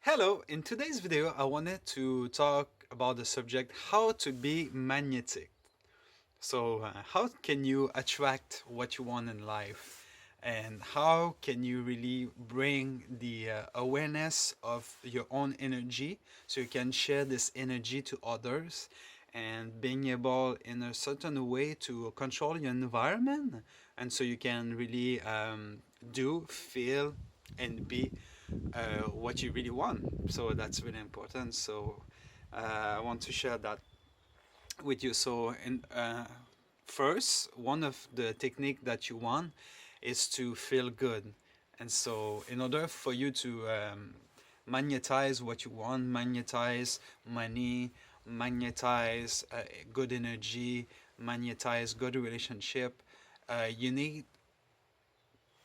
Hello, in today's video I wanted to talk about the subject how to be magnetic. How can you attract what you want in life? And how can you really bring the awareness of your own energy so you can share this energy to others and being able in a certain way to control your environment and so you can really do, feel, and be what you really want. So that's really important. I want to share that with you. First, one of the technique that you want is to feel good. And so, in order for you to magnetize what you want, magnetize money, magnetize good energy, magnetize good relationship, you need,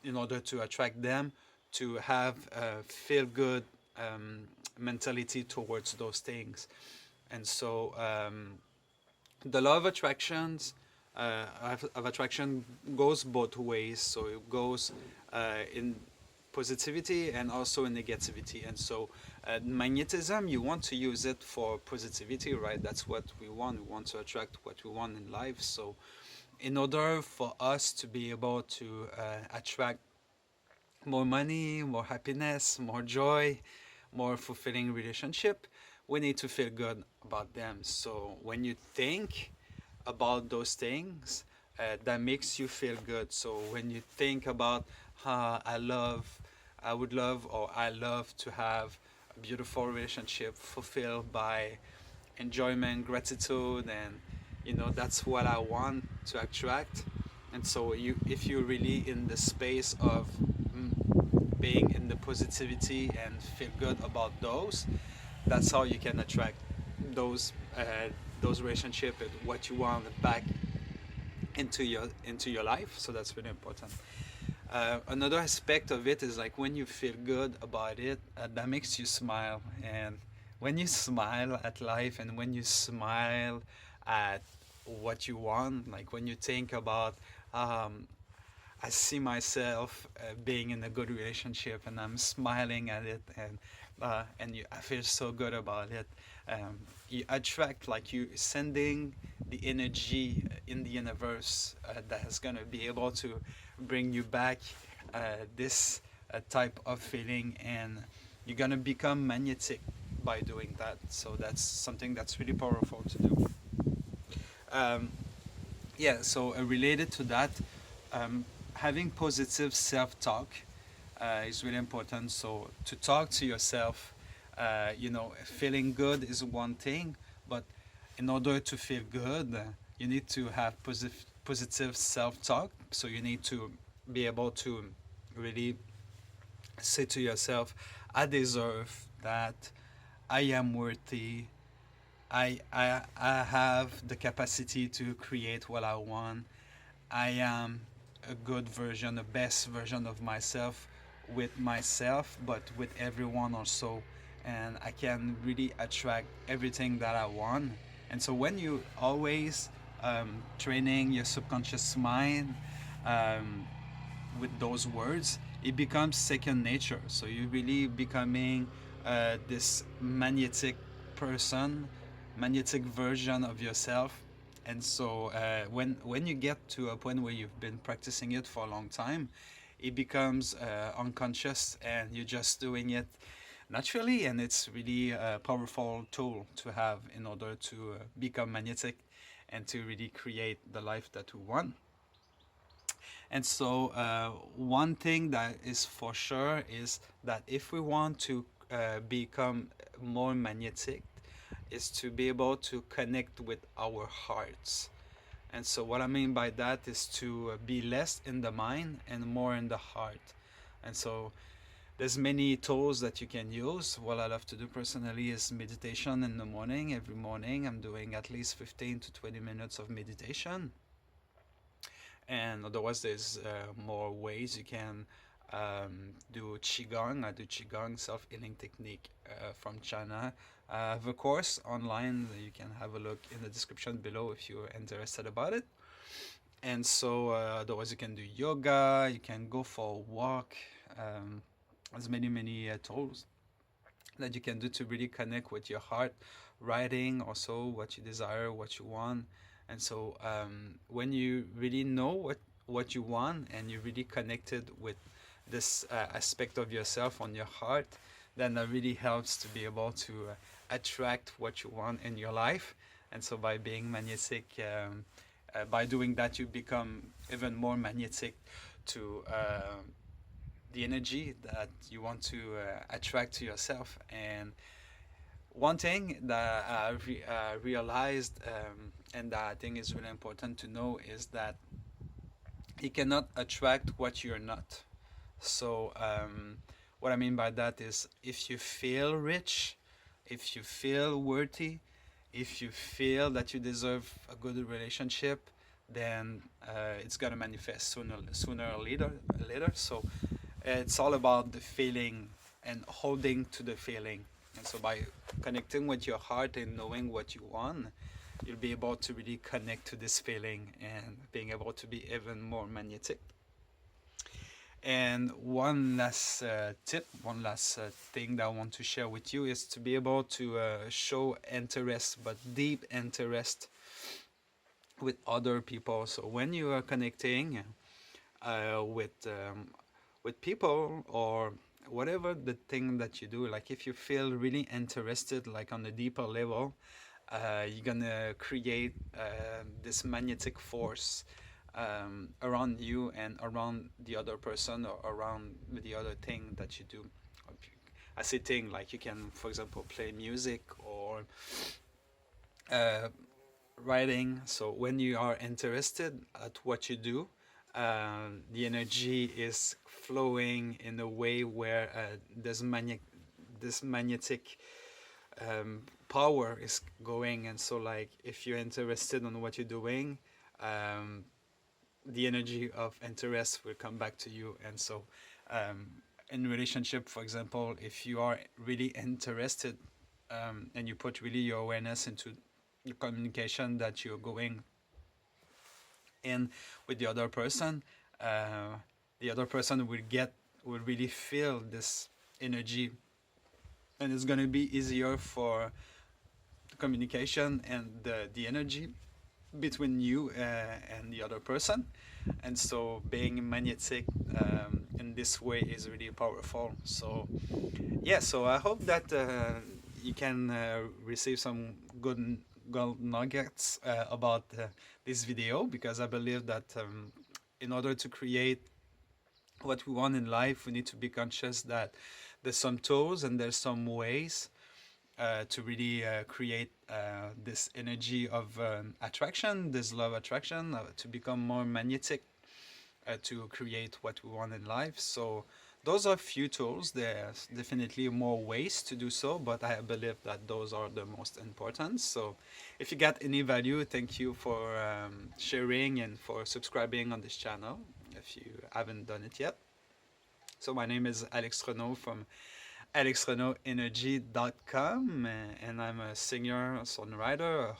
in order to attract them, to have a feel good mentality towards those things. And so the law of attractions of attraction goes both ways. So it goes in positivity and also in negativity. And so magnetism, you want to use it for positivity, right? That's what we want. We want to attract what we want in life. So in order for us to be able to attract more money, more happiness, more joy, more fulfilling relationship, we need to feel good about them. So when you think about those things, that makes you feel good. So when you think about I would love, or I love to have a beautiful relationship fulfilled by enjoyment, gratitude, and that's what I want to attract. And so if you're really in the space of being in the positivity and feel good about those, that's how you can attract those those relationship and what you want back into your life. So that's really important. Another aspect of it is like when you feel good about it, that makes you smile. And when you smile at life and when you smile at what you want, like when you think about um, I see myself being in a good relationship, and I'm smiling at it, I feel so good about it. You attract, like you sending the energy in the universe that is gonna be able to bring you back this type of feeling, and you're gonna become magnetic by doing that. So that's something that's really powerful to do. Um, yeah. So related to that, um, having positive self-talk is really important. So to talk to yourself, feeling good is one thing, but in order to feel good, you need to have positive self-talk. So you need to be able to really say to yourself, I deserve that, I am worthy, I have the capacity to create what I want, I am a good version, the best version of myself with myself, but with everyone also. And I can really attract everything that I want. And so when you always training your subconscious mind um, with those words, it becomes second nature. So you're really becoming this magnetic person, magnetic version of yourself. And so when you get to a point where you've been practicing it for a long time, it becomes unconscious, and you're just doing it naturally, and it's really a powerful tool to have in order to become magnetic and to really create the life that we want. And so, one thing that is for sure is that if we want to become more magnetic, is to be able to connect with our hearts. And so, what I mean by that is to be less in the mind and more in the heart. And so, there's many tools that you can use. What I love to do personally is meditation in the morning. Every morning, I'm doing at least 15 to 20 minutes of meditation, and otherwise there's more ways you can do qigong. I do qigong, self-healing technique from China. I have a course online that you can have a look in the description below if you're interested about it. And so otherwise you can do yoga, you can go for a walk. There's many tools. that you can do to really connect with your heart, writing also what you desire, what you want. And so when you really know what you want and you're really connected with this aspect of yourself on your heart, then that really helps to be able to attract what you want in your life. And so by being magnetic, by doing that, you become even more magnetic to the energy that you want to attract to yourself. And one thing that I realized, and that I think is really important to know, is that you cannot attract what you're not. So, what I mean by that is, if you feel rich, if you feel worthy, if you feel that you deserve a good relationship, then it's gonna manifest sooner or later. So it's all about the feeling and holding to the feeling. And so by connecting with your heart and knowing what you want, you'll be able to really connect to this feeling and being able to be even more magnetic. And one last tip, one last thing that I want to share with you is to be able to show interest, but deep interest with other people. So when you are connecting with people, or whatever the thing that you do, like if you feel really interested, like on a deeper level, you're gonna create this magnetic force around you and around the other person, or around the other thing that you do. I say thing, like you can, for example, play music or uh, writing. So when you are interested at what you do, the energy is flowing in a way where this magnetic power is going. And so, like, if you're interested on what you're doing, um, the energy of interest will come back to you. And so, in relationship, for example, if you are really interested, and you put really your awareness into the communication that you're going in with uh, the other person will really feel this energy, and it's going to be easier for the communication and the energy between you and the other person. And so being magnetic in this way is really powerful. So yeah, so I hope that you can receive some good gold nuggets about this video, because I believe that in order to create what we want in life, we need to be conscious that there's some tools and there's some ways to really create this energy of attraction, this love attraction, to become more magnetic, to create what we want in life. So those are few tools. There's definitely more ways to do so, but I believe that those are the most important. So if you got any value, thank you for sharing and for subscribing on this channel if you haven't done it yet. So my name is Alex Renaud from alexrenaudenergy.com, and I'm a singer, a songwriter,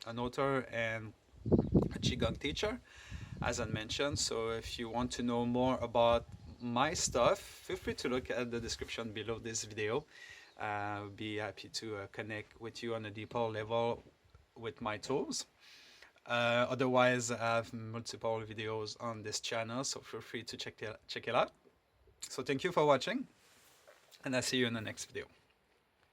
an author, and a Qigong teacher, as I mentioned. So if you want to know more about my stuff, feel free to look at the description below this video. I'll be happy to connect with you on a deeper level with my tools. Otherwise, I have multiple videos on this channel, so feel free to check it out. So thank you for watching, and I'll see you in the next video.